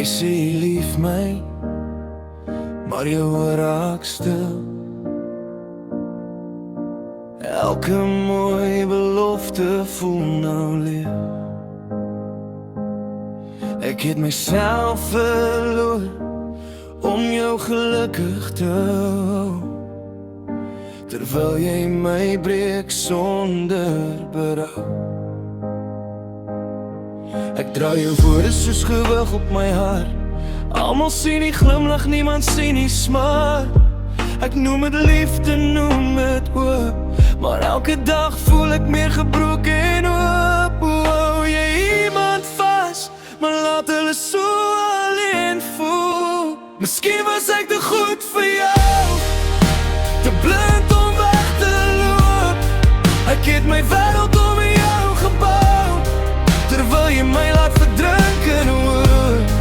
sê jy lief my, maar jou oor raak stil. Elke mooi belofte voel nou leeg. Ek het myself verloor om jou gelukkig te hou, terwyl jy my breek sonder berou. Ek dra jou woorde soos gewig op my hart. Almal sien die glimlach, niemand sien die smaak. Ek noem het liefde, noem het hoop, maar elke dag voel ek meer gebroken en hoop. Hou jy iemand vas, maar laat hulle so alleen voel. Miskien was ek te goed vir jou, te blind om weg te loop. Ek het my wêreld om jou gebou, terwyl jy my laat verdrink in hoop.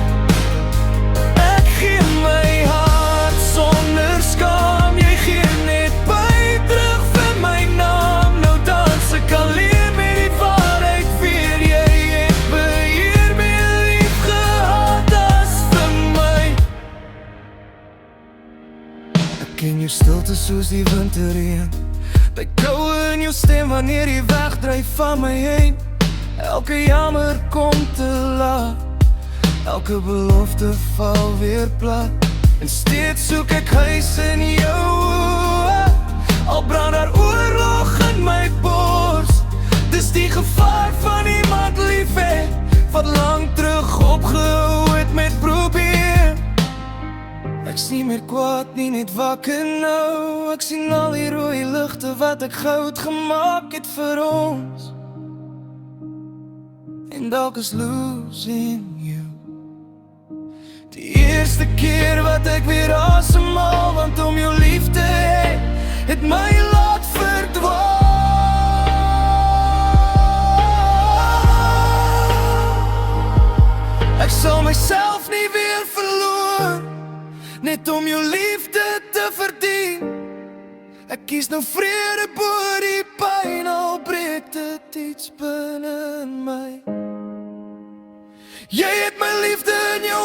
Ek gee my hart sonder skaam, jy gee net by terug vir my naam. Nou dans ek alleen met die waarheid weer, jy het beheer meer lief gehad as vir my. Ek ken jou stilte soos die winterreën, by koue in jou stem wanneer jy wegdryf van my heen. Elke jammer kom te laat, elke belofte val weer plat, en steeds soek ek huis in jou. Al brand daar oorlog in my bors, dis die gevaar van iemand lief het, wat lang terug opgehou het met probeer. Ek sien meer kwaad nie, net wakker nou. Ek sien al die rooi ligte wat ek goud gemaak het vir ons, en dalk is losing you die eerste keer wat ek weer asemhaal, want om jou liefde het my laat verdwaal. Ek sal myself nie weer verloor, net om jou liefde te verdien. Ek kies nou vrede bo die pyn, al breek dit iets binne in my. Jy het my liefde in jou